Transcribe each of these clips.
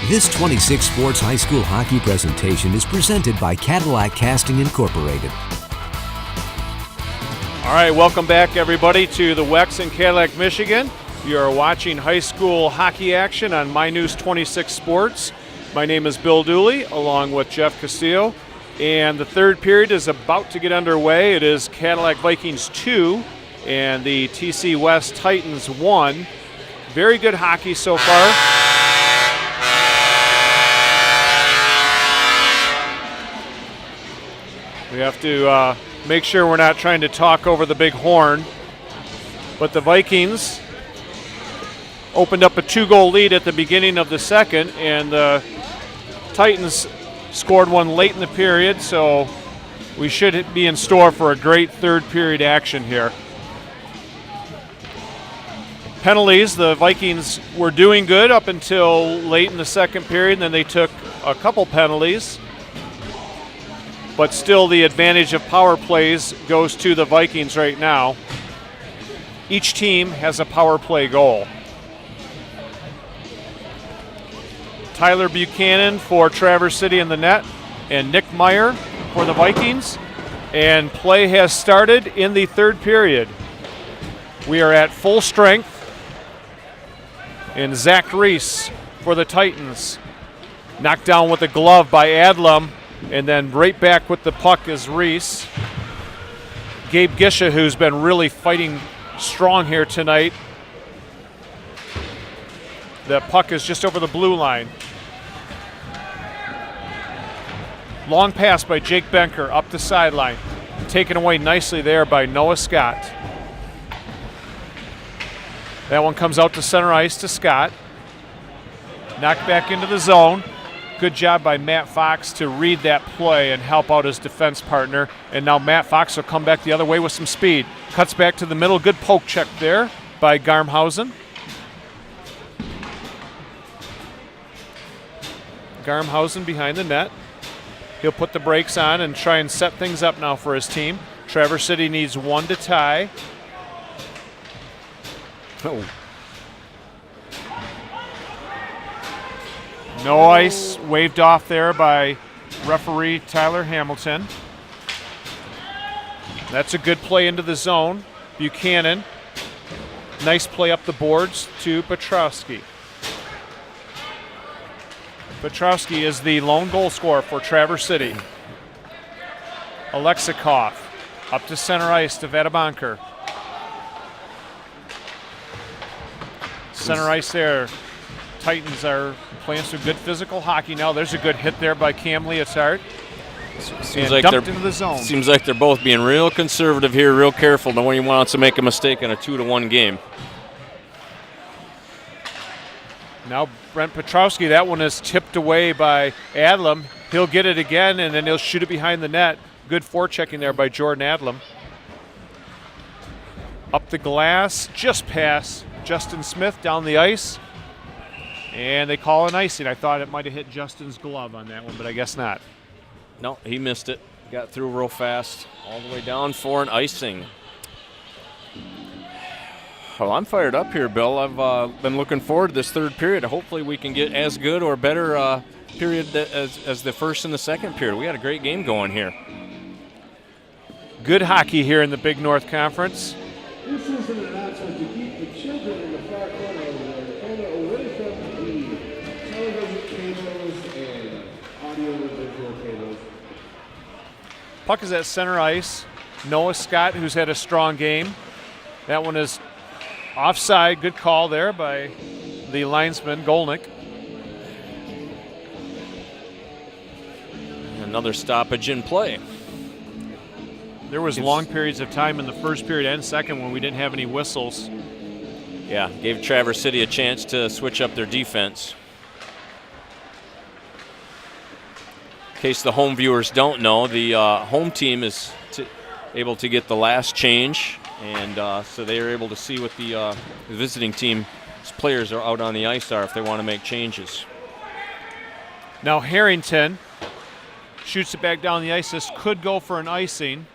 This 26 Sports High School Hockey presentation is presented by Cadillac Casting Incorporated. All right, welcome back everybody to the WEX in Cadillac, Michigan. You are watching high school hockey action on My News 26 Sports. My name is Bill Dooley along with Jeff Castillo. And the third period is about to get underway. It is Cadillac Vikings 2 and the TC West Titans 1. Very good hockey so far. We have to make sure we're not trying to talk over the big horn. But the Vikings opened up a 2-goal lead at the beginning of the second, and the Titans scored one late in the period, so we should be in store for a great third period action here. Penalties, the Vikings were doing good up until late in the second period, and then they took a couple penalties. But still the advantage of power plays goes to the Vikings right now. Each team has a power play goal. Tyler Buchanan for Traverse City in the net and Nick Meyer for the Vikings. And play has started in the third period. We are at full strength. And Zach Reese for the Titans. Knocked down with a glove by Adlam. And then right back with the puck is Reese. Gabe Gisha, who's been really fighting strong here tonight. The puck is just over the blue line. Long pass by Jake Benker up the sideline. Taken away nicely there by Noah Scott. That one comes out to center ice to Scott. Knocked back into the zone. Good job by Matt Fox to read that play and help out his defense partner. And now Matt Fox will come back the other way with some speed. Cuts back to the middle. Good poke check there by Garmhausen. Garmhausen behind the net. He'll put the brakes on and try and set things up now for his team. Traverse City needs one to tie. Oh. No ice, waved off there by referee Tyler Hamilton. That's a good play into the zone. Buchanan, nice play up the boards to Petrowski. Petrowski is the lone goal scorer for Traverse City. Alexikov up to center ice to Vadabanker. Center ice there. Titans are playing some good physical hockey now. There's a good hit there by Cam Leotard. Seems like dumped into the zone. Seems like they're both being real conservative here, real careful. No one wants to make a mistake in a 2-1 game. Now Brent Petrowski, that one is tipped away by Adlam. He'll get it again, and then he'll shoot it behind the net. Good forechecking there by Jordan Adlam. Up the glass, just past Justin Smith down the ice. And they call an icing. I thought it might have hit Justin's glove on that one, but I guess not. No, he missed it. Got through real fast, all the way down for an icing. Well, I'm fired up here, Bill. I've been looking forward to this third period. Hopefully we can get as good or better period as the first and the second period. We had a great game going here. Good hockey here in the Big North Conference. This is an announcement to keep the children in the far corner away from the television cables and audio-visual cables. Puck is at center ice. Noah Scott, who's had a strong game. That one is offside. Good call there by the linesman, Golnick. Another stoppage in play. There was long periods of time in the first period and second when we didn't have any whistles. Yeah, gave Traverse City a chance to switch up their defense. In case the home viewers don't know, the home team is able to get the last change, and so they are able to see what the visiting team's players are out on the ice are if they want to make changes. Now Harrington shoots it back down the ice. This could go for an icing.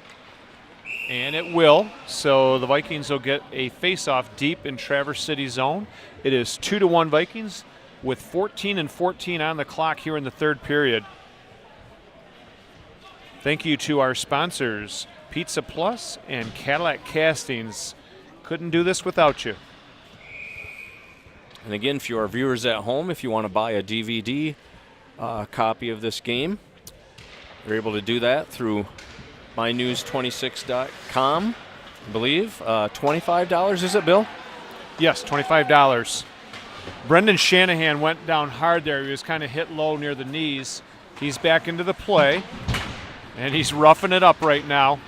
And it will. So the Vikings will get a face-off deep in Traverse City zone. It is 2-1 Vikings. with 14 and 14 on the clock here in the third period. Thank you to our sponsors, Pizza Plus and Cadillac Castings. Couldn't do this without you. And again, for our viewers at home, if you want to buy a DVD copy of this game, you're able to do that through mynews26.com, I believe. $25, is it, Bill? Yes, $25. Brendan Shanahan went down hard there. He was kind of hit low near the knees. He's back into the play, and he's roughing it up right now.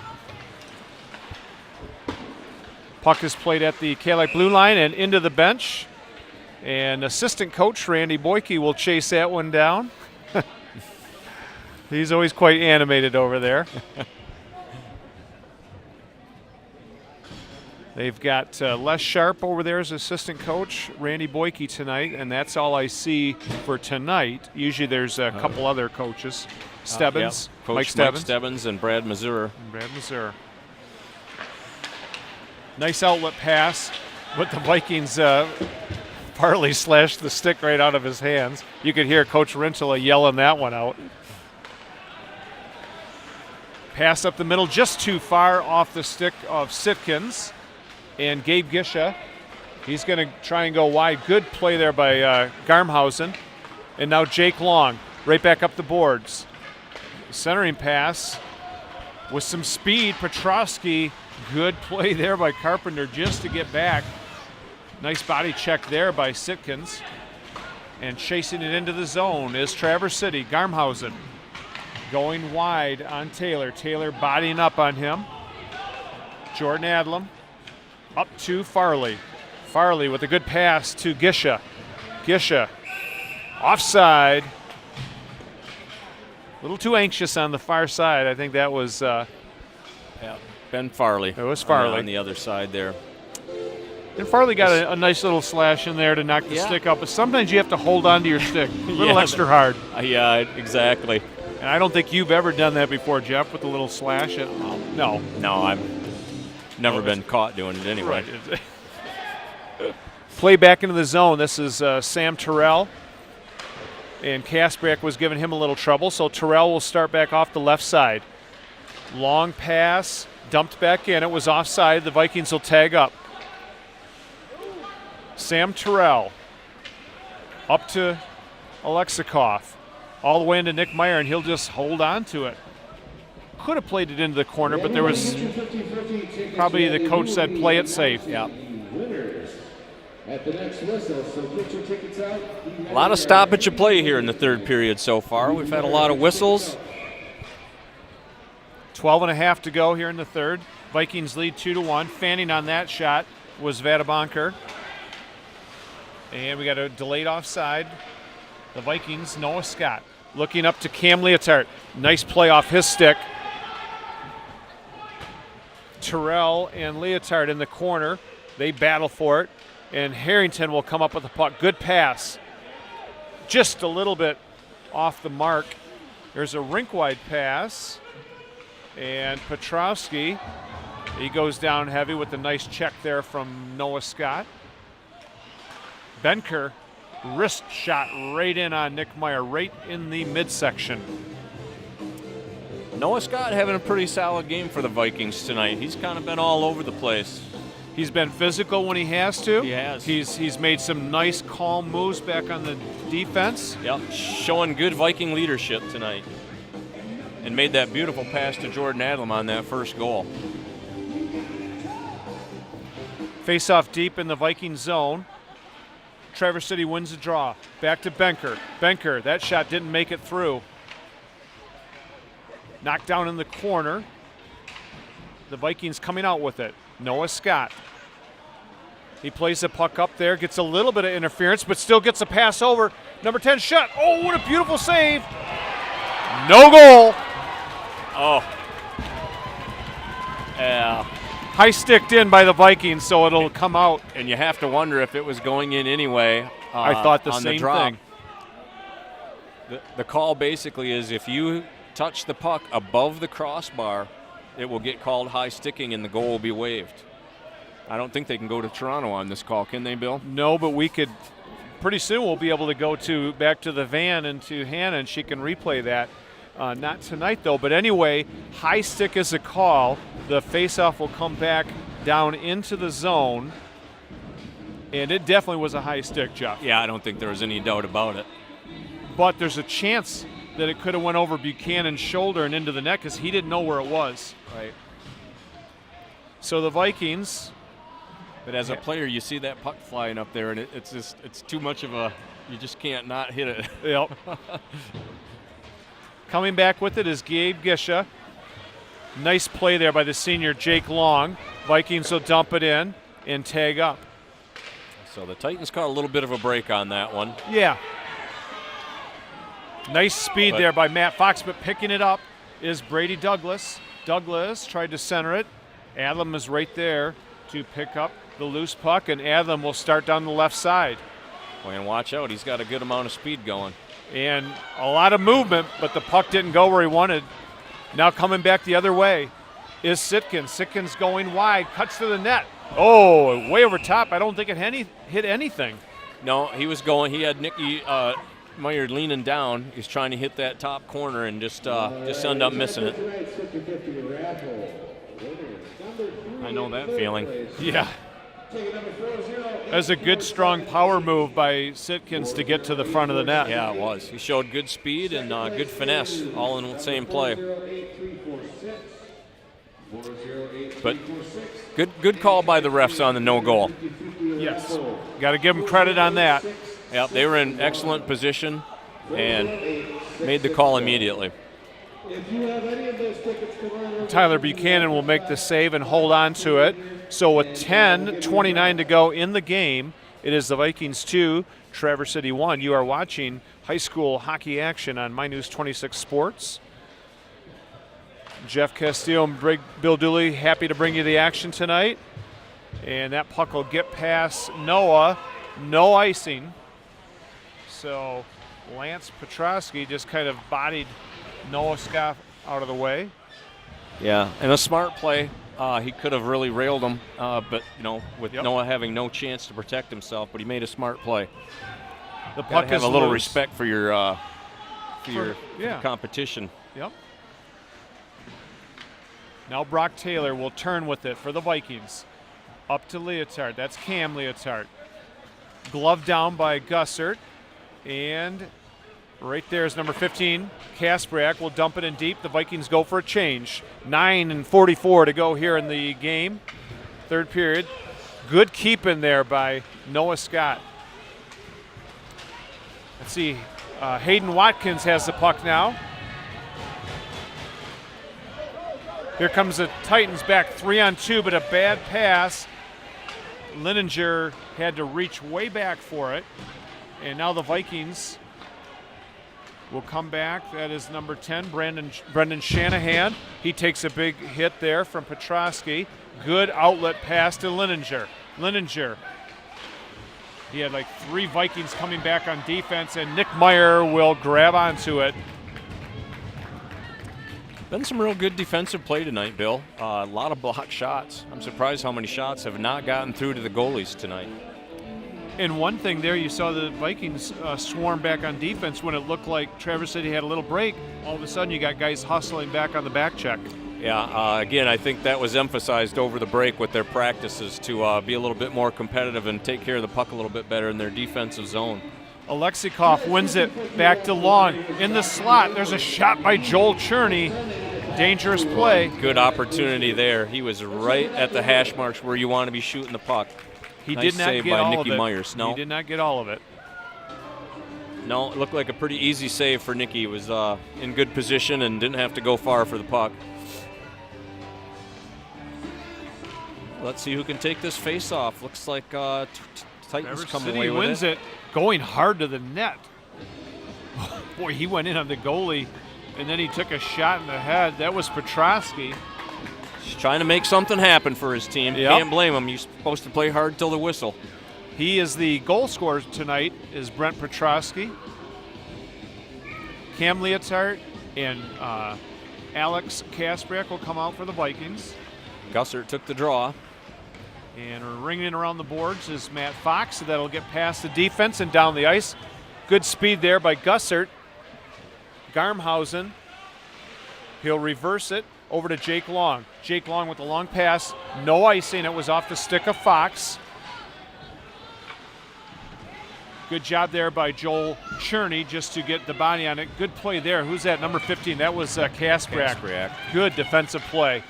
Puck is played at the Cadillac blue line and into the bench. And assistant coach Randy Boyke will chase that one down. He's always quite animated over there. They've got Les Sharp over there as assistant coach, Randy Boyke tonight, and that's all I see for tonight. Usually there's a couple other coaches. Stebbins, Coach Mike Stebbins. Mike Stebbins and Brad Mazur. Nice outlet pass, but the Vikings Farley slashed the stick right out of his hands. You could hear Coach Rintala yelling that one out. Pass up the middle, just too far off the stick of Sitkins. And Gabe Gisha, he's going to try and go wide. Good play there by Garmhausen. And now Jake Long, right back up the boards. Centering pass with some speed. Petrosky, good play there by Carpenter just to get back. Nice body check there by Sitkins. And chasing it into the zone is Traverse City. Garmhausen going wide on Taylor. Taylor bodying up on him. Jordan Adlam up to Farley. Farley with a good pass to Gisha. Gisha offside. A little too anxious on the far side. I think that was Ben Farley. It was Farley. On the other side there. And Farley got a nice little slash in there to knock the stick up, but sometimes you have to hold on to your stick a little extra hard. Yeah, exactly. And I don't think you've ever done that before, Jeff, with a little slash. No. No, I've never been caught doing it anyway. Right. Play back into the zone. This is Sam Terrell. And Kaspriak was giving him a little trouble, so Terrell will start back off the left side. Long pass, dumped back in. It was offside. The Vikings will tag up. Sam Terrell up to Alexikov. All the way into Nick Meyer, and he'll just hold on to it. Could have played it into the corner, but there was probably the coach said play it safe. Yeah. At the next whistle, so get your tickets out. A lot of stoppage of play here in the third period so far. We've had a lot of whistles. 12 and a half to go here in the third. Vikings lead 2-1. Fanning on that shot was Vadabanker. And we got a delayed offside. The Vikings, Noah Scott, looking up to Cam Leotard. Nice play off his stick. Terrell and Leotard in the corner. They battle for it. And Harrington will come up with the puck. Good pass. Just a little bit off the mark. There's a rink-wide pass. And Petrowski, he goes down heavy with a nice check there from Noah Scott. Benker, wrist shot right in on Nick Meyer, right in the midsection. Noah Scott having a pretty solid game for the Vikings tonight. He's kind of been all over the place. He's been physical when he has to. He has. He's made some nice, calm moves back on the defense. Yep, showing good Viking leadership tonight. And made that beautiful pass to Jordan Adlam on that first goal. Face off deep in the Viking zone. Traverse City wins the draw. Back to Benker. Benker, that shot didn't make it through. Knocked down in the corner. The Vikings coming out with it. Noah Scott. He plays the puck up there, gets a little bit of interference, but still gets a pass over. Number 10 shot. Oh, what a beautiful save. No goal. Oh. Yeah. High sticked in by the Vikings, so it'll come out. And you have to wonder if it was going in anyway. I thought the on same the drop. thing. The call basically is if you touch the puck above the crossbar, it will get called high sticking and the goal will be waived. I don't think they can go to Toronto on this call, can they, Bill? No, but we could pretty soon we'll be able to go back to the van and to Hannah, and she can replay that. Not tonight, though. But anyway, high stick is a call. The faceoff will come back down into the zone. And it definitely was a high stick, Jeff. Yeah, I don't think there was any doubt about it. But there's a chance that it could have went over Buchanan's shoulder and into the net because he didn't know where it was. Right. So the Vikings. But as a player, you see that puck flying up there, and it's too much of a, you just can't not hit it. Yep. Coming back with it is Gabe Gisha. Nice play there by the senior Jake Long. Vikings will dump it in and tag up. So the Titans caught a little bit of a break on that one. Yeah. Nice speed there by Matt Fox, but picking it up is Brady Douglas. Douglas tried to center it. Adlam is right there to pick up the loose puck, and Adlam will start down the left side. Boy, and watch out, he's got a good amount of speed going. And a lot of movement, but the puck didn't go where he wanted. Now coming back the other way is Sitkins. Sitkins going wide, cuts to the net. Oh, way over top. I don't think it hit anything. No, he was going. He had Nicky Meyer leaning down. He's trying to hit that top corner and just ended up missing it. I know that feeling. Yeah. That was a good, strong power move by Sitkins to get to the front of the net. Yeah, it was. He showed good speed and good finesse all in the same play. But good call by the refs on the no goal. Yes. Got to give them credit on that. Yep, they were in excellent position and made the call immediately. Tyler Buchanan will make the save and hold on to it. So with 10:29 to go in the game, it is the Vikings 2, Traverse City 1. You are watching high school hockey action on My News 26 Sports. Jeff Castillo and Bill Dooley happy to bring you the action tonight. And that puck will get past Noah. No icing. So Lance Petrosky just kind of bodied Noah Scoff out of the way. Yeah, and a smart play. He could have really railed him, but with Noah having no chance to protect himself, but he made a smart play. The puck have is a little loose. respect for your competition. Yep. Now Brock Taylor will turn with it for the Vikings. Up to Leotard. That's Cam Leotard. Glove down by Gussert. And right there is number 15, Kaspriak will dump it in deep. The Vikings go for a change. 9:44 to go here in the game. Third period. Good keep in there by Noah Scott. Let's see. Hayden Watkins has the puck now. Here comes the Titans back 3-on-2, but a bad pass. Lininger had to reach way back for it. And now the Vikings will come back. That is number 10, Brendan Shanahan. He takes a big hit there from Petrosky. Good outlet pass to Lininger. Lininger. He had like 3 Vikings coming back on defense, and Nick Meyer will grab onto it. Been some real good defensive play tonight, Bill. A lot of block shots. I'm surprised how many shots have not gotten through to the goalies tonight. And one thing there, you saw the Vikings swarm back on defense when it looked like Traverse City had a little break. All of a sudden, you got guys hustling back on the back check. Yeah, again, I think that was emphasized over the break with their practices to be a little bit more competitive and take care of the puck a little bit better in their defensive zone. Alexikov wins it back to Long. In the slot, there's a shot by Joel Cherney. Dangerous play. Good opportunity there. He was right at the hash marks where you want to be shooting the puck. He nice did not save get by all Nicky of it. Myers. No, he did not get all of it. No, it looked like a pretty easy save for Nicky. He was in good position and didn't have to go far for the puck. Let's see who can take this face-off. Looks like Titans Traverse come City away with wins it, going hard to the net. Boy, he went in on the goalie, and then he took a shot in the head. That was Petrosky. He's trying to make something happen for his team. Yep. Can't blame him. You're supposed to play hard till the whistle. He is the goal scorer tonight, is Brent Petrosky. Cam Leotard and Alex Kaspriak will come out for the Vikings. Gussert took the draw. And ringing around the boards is Matt Fox. So that'll get past the defense and down the ice. Good speed there by Gussert. Garmhausen. He'll reverse it over to Jake Long. Jake Long with the long pass. No icing. It was off the stick of Fox. Good job there by Joel Cherney just to get the body on it. Good play there. Who's that? Number 15. That was Kaspriak. Good defensive play.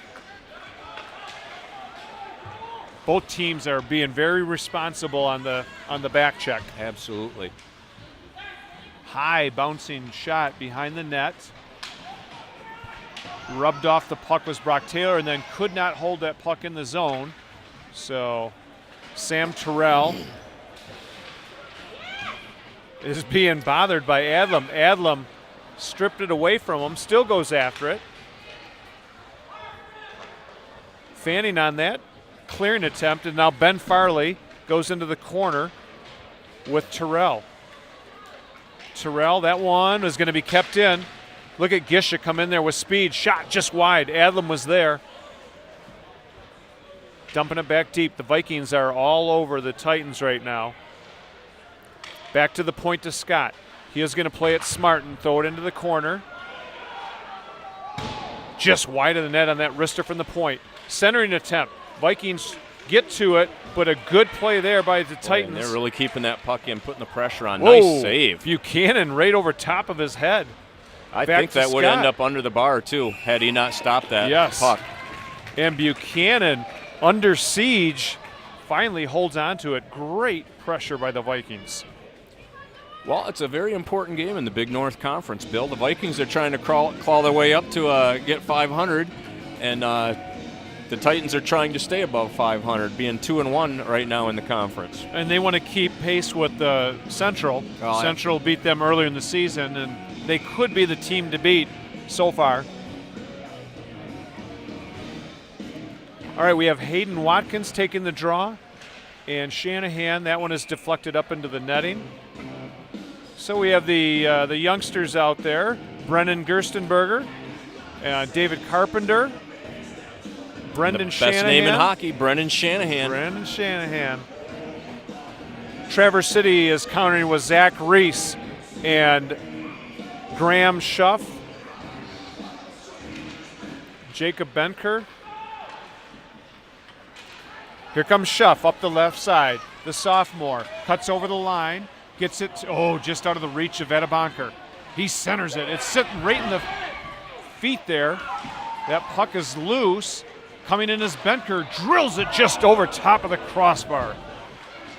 Both teams are being very responsible on the back check. Absolutely. High bouncing shot behind the net. Rubbed off the puck was Brock Taylor and then could not hold that puck in the zone. So Sam Terrell is being bothered by Adlam. Adlam stripped it away from him, still goes after it. Fanning on that clearing attempt, and now Ben Farley goes into the corner with Terrell. Terrell, that one is going to be kept in. Look at Gisha come in there with speed. Shot just wide. Adlam was there. Dumping it back deep. The Vikings are all over the Titans right now. Back to the point to Scott. He is going to play it smart and throw it into the corner. Just wide of the net on that wrister from the point. Centering attempt. Vikings get to it, but a good play there by the Titans. They're really keeping that puck in, putting the pressure on. Whoa, nice save. Buchanan right over top of his head. I Back think that would end up under the bar, too, had he not stopped that puck. And Buchanan, under siege, finally holds on to it. Great pressure by the Vikings. Well, it's a very important game in the Big North Conference, Bill. The Vikings are trying to claw their way up to get 500, and the Titans are trying to stay above 500, being 2-1 right now in the conference. And they want to keep pace with Central. Central beat them earlier in the season, and they could be the team to beat so far. All right, we have Hayden Watkins taking the draw, and Shanahan, that one is deflected up into the netting. So we have the youngsters out there, Brennan Gerstenberger, David Carpenter, Brendan Shanahan. Best name in hockey, Brendan Shanahan. Brendan Shanahan. Traverse City is countering with Zach Reese and Graham Schuff. Jacob Benker. Here comes Schuff up the left side. The sophomore cuts over the line, gets it, just out of the reach of Edebonker. He centers it. It's sitting right in the feet there. That puck is loose. Coming in as Benker drills it just over top of the crossbar.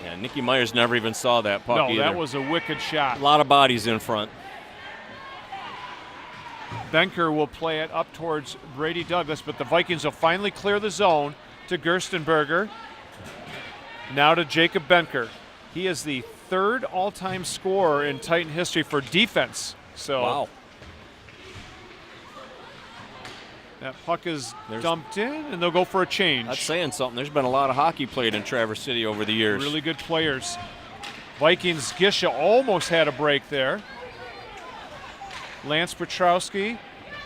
Yeah, Nicky Myers never even saw that puck either. No, that was a wicked shot. A lot of bodies in front. Benker will play it up towards Brady Douglas, but the Vikings will finally clear the zone to Gerstenberger. Now to Jacob Benker. He is the third all-time scorer in Titan history for defense. So wow. That puck is dumped in, and they'll go for a change. That's saying something. There's been a lot of hockey played in Traverse City over the years. Really good players. Vikings, Gisha almost had a break there. Lance Petrowski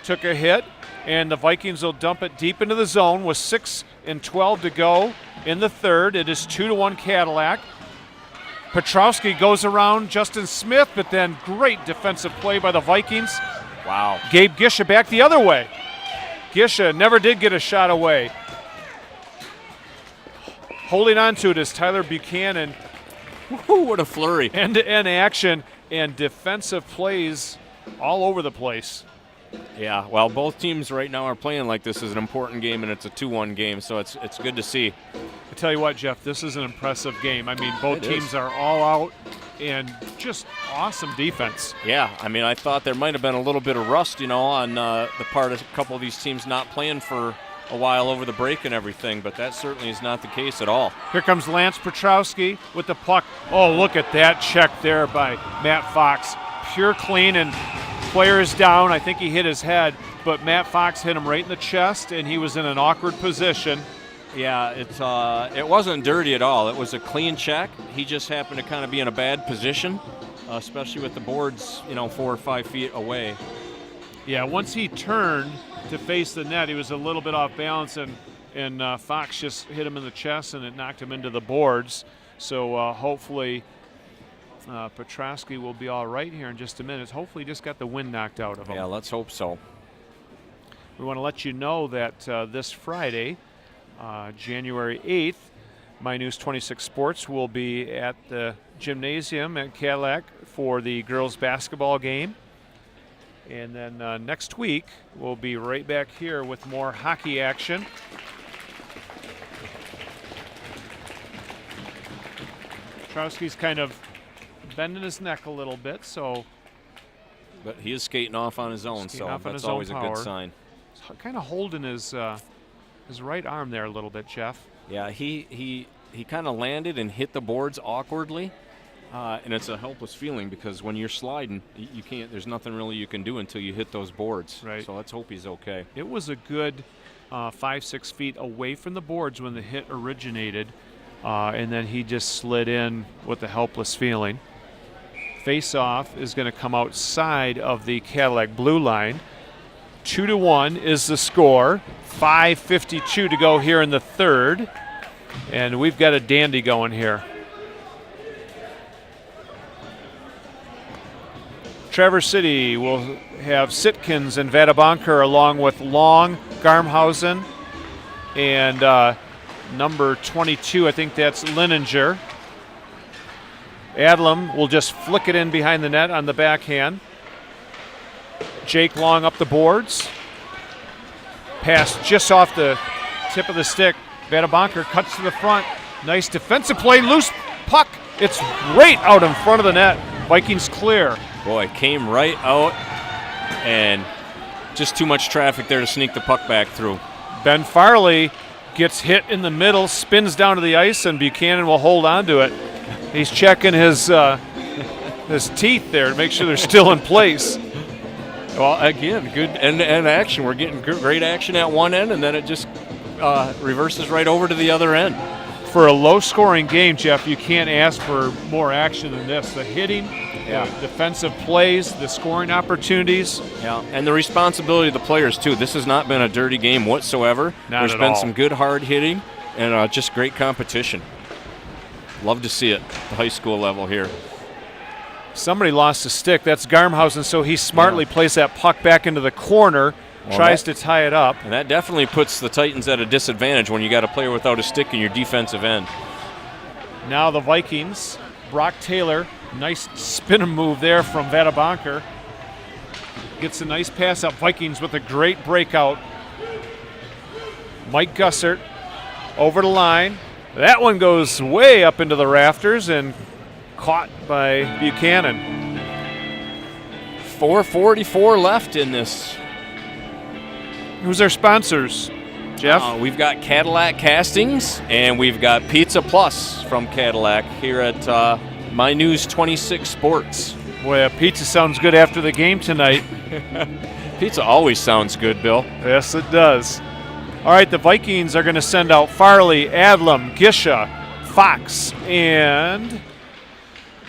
took a hit, and the Vikings will dump it deep into the zone with 6:12 to go in the third. It is 2-1 Cadillac. Petrowski goes around Justin Smith, but then great defensive play by the Vikings. Wow. Gabe Gisha back the other way. Gisha never did get a shot away. Holding on to it is Tyler Buchanan. Woo, what a flurry. End-to-end action and defensive plays all over the place. Yeah, well, both teams right now are playing like this is an important game, and it's a 2-1 game, so it's good to see. I tell you what, Jeff, this is an impressive game. I mean, both teams are all out and just awesome defense. Yeah, I mean, I thought there might have been a little bit of rust, on the part of a couple of these teams not playing for a while over the break and everything, but that certainly is not the case at all. Here comes Lance Petrowski with the puck. Oh, look at that check there by Matt Fox. Pure clean, and player is down. I think he hit his head, but Matt Fox hit him right in the chest, and he was in an awkward position. Yeah, it wasn't dirty at all. It was a clean check. He just happened to kind of be in a bad position, especially with the boards, 4 or 5 feet away. Yeah, once he turned to face the net, he was a little bit off balance, and and Fox just hit him in the chest, and it knocked him into the boards. So hopefully Petrosky will be all right here in just a minute. Hopefully he just got the wind knocked out of him. Yeah, let's hope so. We want to let you know that this Friday, January 8th, My News 26 Sports will be at the gymnasium at Cadillac for the girls basketball game. And then next week, we'll be right back here with more hockey action. Petrosky's kind of bending his neck a little bit, so. But he is skating off on his own, so that's always a good sign. He's kind of holding his right arm there a little bit, Jeff. Yeah, he kind of landed and hit the boards awkwardly, and it's a helpless feeling because when you're sliding, you can't. There's nothing really you can do until you hit those boards. Right. So let's hope he's okay. It was a good 5-6 feet away from the boards when the hit originated, and then he just slid in with a helpless feeling. Face-off is going to come outside of the Cadillac blue line. 2-1 is the score. 5:52 to go here in the third. And we've got a dandy going here. Traverse City will have Sitkins and Vatabanker along with Long, Garmhausen, and number 22, I think that's Lininger. Adlam will just flick it in behind the net on the backhand. Jake Long up the boards. Pass just off the tip of the stick. Vatabanker cuts to the front. Nice defensive play. Loose puck. It's right out in front of the net. Vikings clear. Boy, it came right out, and just too much traffic there to sneak the puck back through. Ben Farley gets hit in the middle, spins down to the ice, and Buchanan will hold on to it. He's checking his teeth there to make sure they're still in place. Well, again, good end-to-end action. We're getting great action at one end, and then it just reverses right over to the other end. For a low-scoring game, Jeff, you can't ask for more action than this. The hitting, the defensive plays, the scoring opportunities. Yeah, and the responsibility of the players, too. This has not been a dirty game whatsoever. There's been some good hard hitting and just great competition. Love to see it at the high school level here. Somebody lost a stick. That's Garmhausen, so he smartly plays that puck back into the corner, tries to tie it up. And that definitely puts the Titans at a disadvantage when you got a player without a stick in your defensive end. Now the Vikings, Brock Taylor, nice spin move there from Vatabanker. Gets a nice pass up. Vikings with a great breakout. Mike Gussert over the line. That one goes way up into the rafters and caught by Buchanan. 4:44 left in this. Who's our sponsors, Jeff? We've got Cadillac Castings, and we've got Pizza Plus from Cadillac here at My News 26 Sports. Boy, pizza sounds good after the game tonight. Pizza always sounds good, Bill. Yes, it does. All right, the Vikings are going to send out Farley, Adlam, Gisha, Fox, and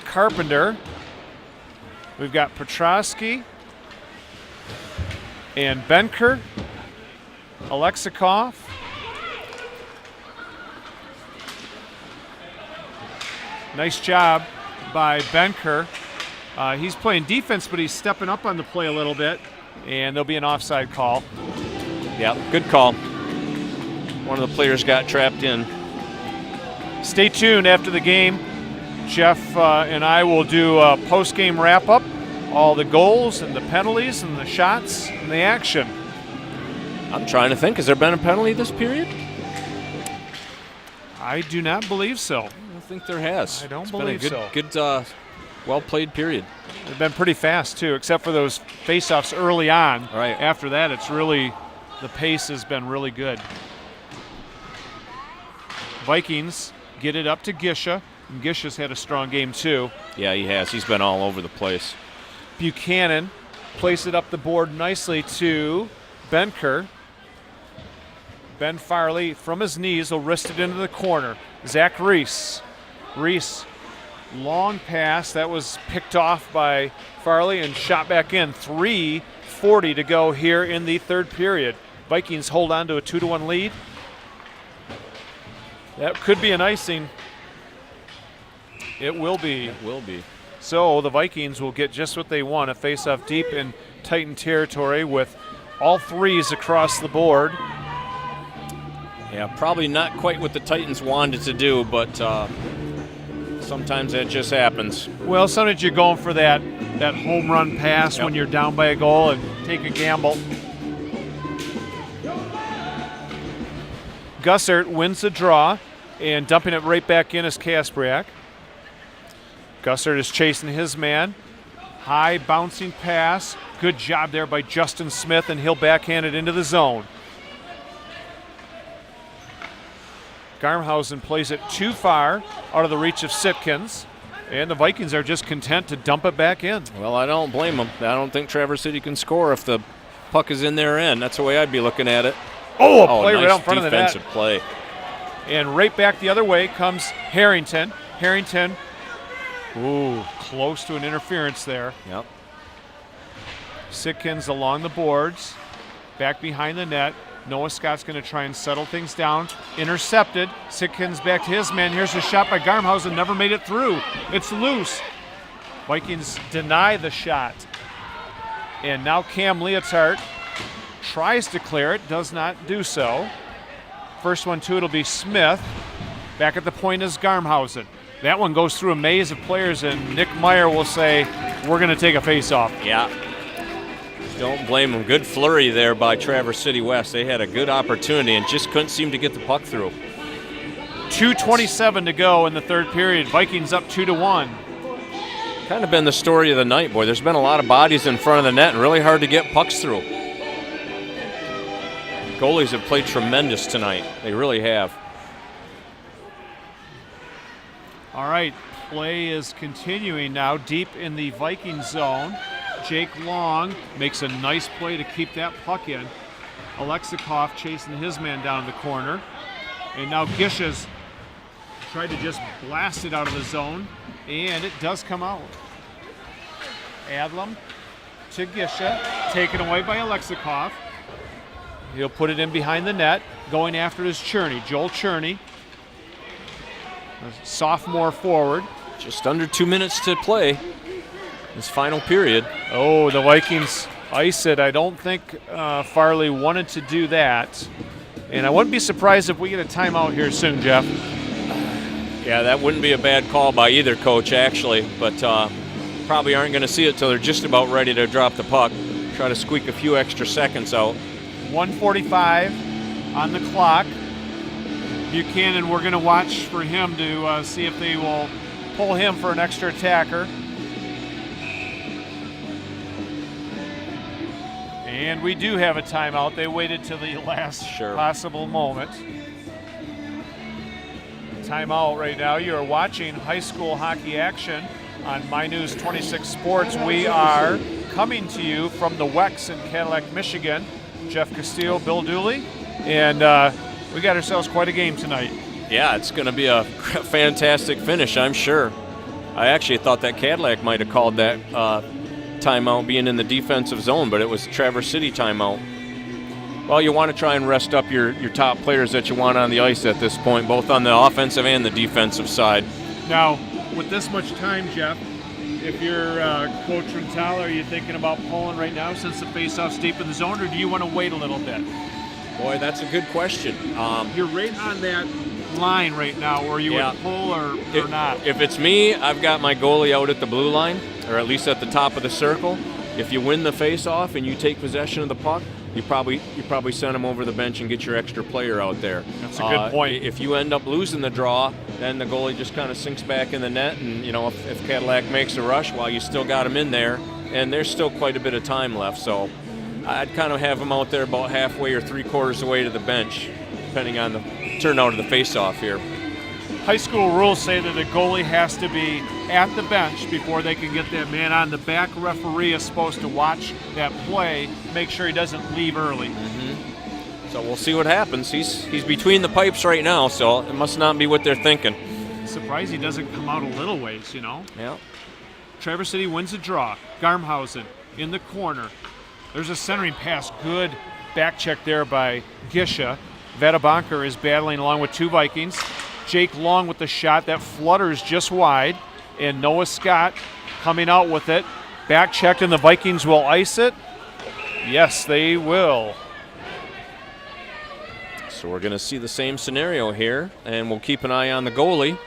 Carpenter. We've got Petrosky and Benker, Alexikov, nice job by Benker. He's playing defense, but he's stepping up on the play a little bit, and there'll be an offside call. Yeah, good call. One of the players got trapped in. Stay tuned after the game. Jeff and I will do a post-game wrap-up, all the goals and the penalties and the shots and the action. I'm trying to think. Has there been a penalty this period? I do not believe so. I don't think there has. I don't It's believe been a so. Good, well-played period. They've been pretty fast, too, except for those face-offs early on. Right. After that, it's really, the pace has been really good. Vikings get it up to Gisha. And Gisha's had a strong game, too. Yeah, he has. He's been all over the place. Buchanan plays it up the board nicely to Benker. Ben Farley from his knees will wrist it into the corner. Zach Reese. Reese, long pass. That was picked off by Farley and shot back in. 3:40 to go here in the third period. Vikings hold on to a 2-1 lead. That could be an icing. It will be. It will be. So the Vikings will get just what they want, a face-off deep in Titan territory with all threes across the board. Yeah, probably not quite what the Titans wanted to do, but sometimes that just happens. Well, sometimes you're going for that home run pass when you're down by a goal and take a gamble. Gussert wins the draw, and dumping it right back in is Kaspriak. Gussert is chasing his man. High bouncing pass. Good job there by Justin Smith, and he'll backhand it into the zone. Garmhausen plays it too far, out of the reach of Sitkins, and the Vikings are just content to dump it back in. Well, I don't blame them. I don't think Traverse City can score if the puck is in their end. That's the way I'd be looking at it. Oh, a play nice right out in front of the net. defensive play. And right back the other way comes Harrington. Harrington, ooh, close to an interference there. Yep. Sitkins along the boards, back behind the net. Noah Scott's going to try and settle things down. Intercepted. Sitkins back to his man. Here's a shot by Garmhausen. Never made it through. It's loose. Vikings deny the shot. And now Cam Leotard tries to clear it. Does not do so. First one to it'll be Smith. Back at the point is Garmhausen. That one goes through a maze of players, and Nick Meyer will say, we're going to take a face-off. Yeah. Don't blame them. Good flurry there by Traverse City West. They had a good opportunity and just couldn't seem to get the puck through. 2:27 to go in the third period. Vikings up 2-1. Kind of been the story of the night, boy. There's been a lot of bodies in front of the net and really hard to get pucks through. Goalies have played tremendous tonight. They really have. All right, play is continuing now deep in the Viking zone. Jake Long makes a nice play to keep that puck in. Alexikov chasing his man down in the corner. And now Gisha's tried to just blast it out of the zone, and it does come out. Adlam to Gisha, taken away by Alexikov. He'll put it in behind the net. Going after it is Cherney, Joel Cherney. A sophomore forward. Just under 2 minutes to play. This final period. Oh, the Vikings ice it. I don't think Farley wanted to do that. And I wouldn't be surprised if we get a timeout here soon, Jeff. Yeah, that wouldn't be a bad call by either coach, actually. But probably aren't going to see it till they're just about ready to drop the puck. Try to squeak a few extra seconds out. 1:45 on the clock. Buchanan, we're going to watch for him to see if they will pull him for an extra attacker. And we do have a timeout. They waited till the last possible moment. Timeout right now. You are watching high school hockey action on MyNews 26 Sports. We are coming to you from the WEX in Cadillac, Michigan. Jeff Castillo, Bill Dooley, and we got ourselves quite a game tonight. Yeah, it's going to be a fantastic finish, I'm sure. I actually thought that Cadillac might have called that timeout being in the defensive zone, but it was Traverse City timeout. Well, you want to try and rest up your top players that you want on the ice at this point, both on the offensive and the defensive side. Now, with this much time, Jeff, if you're Coach Rentala, are you thinking about pulling right now since the faceoff's deep in the zone, or do you want to wait a little bit? Boy, that's a good question. You're right on that line right now where you would pull or not. If it's me, I've got my goalie out at the blue line, or at least at the top of the circle. If you win the face-off and you take possession of the puck, you probably send him over the bench and get your extra player out there. That's a good point. If you end up losing the draw, then the goalie just kind of sinks back in the net, and if Cadillac makes a rush, well, you still got him in there, and there's still quite a bit of time left. So I'd kind of have him out there about halfway or three-quarters away to the bench, depending on the turnout of the face-off here. High school rules say that a goalie has to be at the bench before they can get that man on. The back referee is supposed to watch that play, make sure he doesn't leave early. Mm-hmm. So we'll see what happens. He's between the pipes right now, so it must not be what they're thinking. Surprised he doesn't come out a little ways, Yeah. Traverse City wins the draw. Garmhausen in the corner. There's a centering pass. Good back check there by Gisha. Vadabanker is battling along with two Vikings. Jake Long with the shot that flutters just wide, and Noah Scott coming out with it. Back checked, and the Vikings will ice it. Yes, they will. So we're going to see the same scenario here, and we'll keep an eye on the goalie,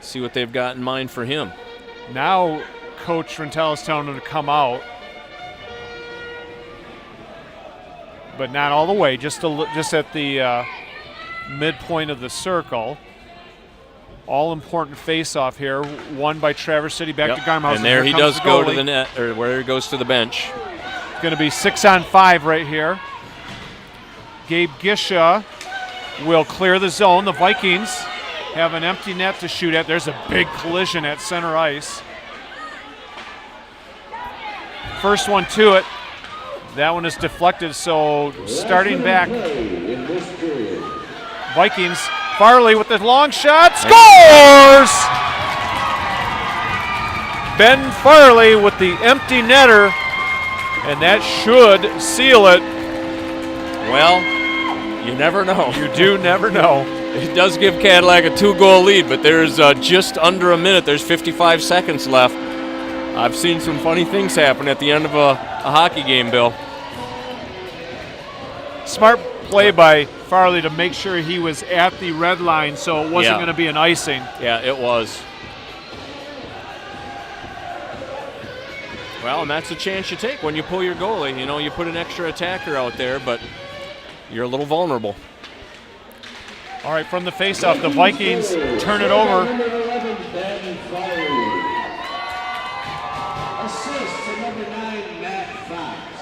see what they've got in mind for him. Now Coach Rentel is telling him to come out, but not all the way, just at the midpoint of the circle. All important face-off here, won by Traverse City. Back to Garmhausen. And there he does go to the net, or where he goes to the bench. It's going to be 6-on-5 right here. Gabe Gisha will clear the zone. The Vikings have an empty net to shoot at. There's a big collision at center ice. First one to it. That one is deflected, so starting back. Vikings, Farley with the long shot, scores! Ben Farley with the empty netter, and that should seal it. Well, you never know. You do never know. It does give Cadillac a 2-goal lead, but there's just under a minute. There's 55 seconds left. I've seen some funny things happen at the end of a hockey game, Bill. Smart play by Farley to make sure he was at the red line so it wasn't going to be an icing. Yeah, it was. Well, and that's a chance you take when you pull your goalie. You know, you put an extra attacker out there, but you're a little vulnerable. All right, from the faceoff, the Vikings turn it over. Number 11, Ben Farley. Assist to number 9, Matt Fox.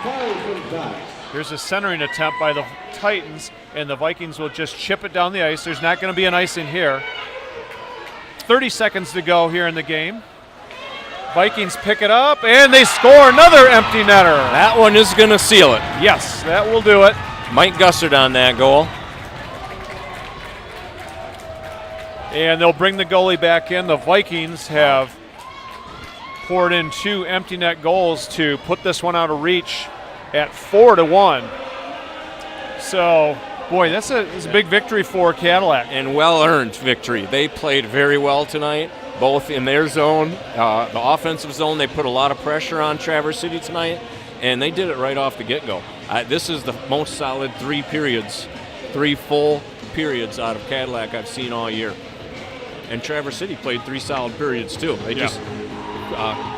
Farley from Fox. Here's a centering attempt by the Titans, and the Vikings will just chip it down the ice. There's not going to be an icing here. 30 seconds to go here in the game. Vikings pick it up, and they score another empty netter. That one is going to seal it. Yes, that will do it. Mike Gussard on that goal. And they'll bring the goalie back in. The Vikings have poured in 2 empty net goals to put this one out of reach at 4-1. So, boy, that's a big victory for Cadillac. And well-earned victory. They played very well tonight, both in their zone, the offensive zone. They put a lot of pressure on Traverse City tonight, and they did it right off the get-go. This is the most solid 3 full periods out of Cadillac I've seen all year. And Traverse City played 3 solid periods, too. They just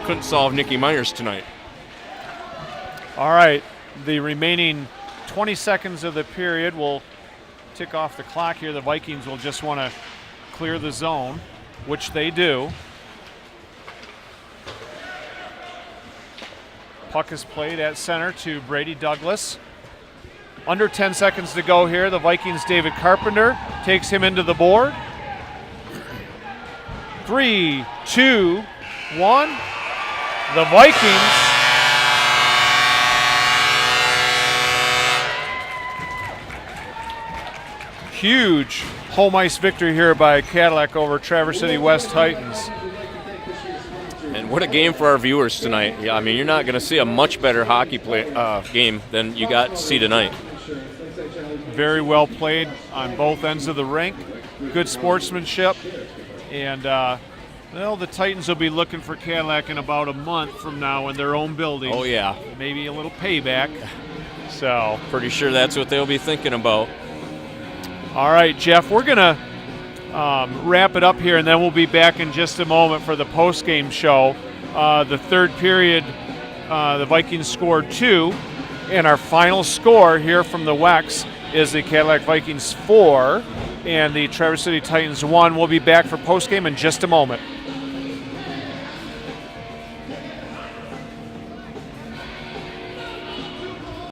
couldn't solve Nicky Myers tonight. All right, the remaining 20 seconds of the period will tick off the clock here. The Vikings will just want to clear the zone, which they do. Puck is played at center to Brady Douglas. Under 10 seconds to go here. The Vikings' David Carpenter takes him into the board. 3, 2, 1. The Vikings huge home ice victory here by Cadillac over Traverse City West Titans. And what a game for our viewers tonight. Yeah, I mean, you're not going to see a much better hockey game than you got to see tonight. Very well played on both ends of the rink. Good sportsmanship. And, well, the Titans will be looking for Cadillac in about a month from now in their own building. Oh, yeah. Maybe a little payback. So, pretty sure that's what they'll be thinking about. All right, Jeff, we're going to wrap it up here, and then we'll be back in just a moment for the post-game show. The third period, the Vikings scored 2, and our final score here from the Wex is the Cadillac Vikings 4 and the Traverse City Titans 1. We'll be back for post-game in just a moment.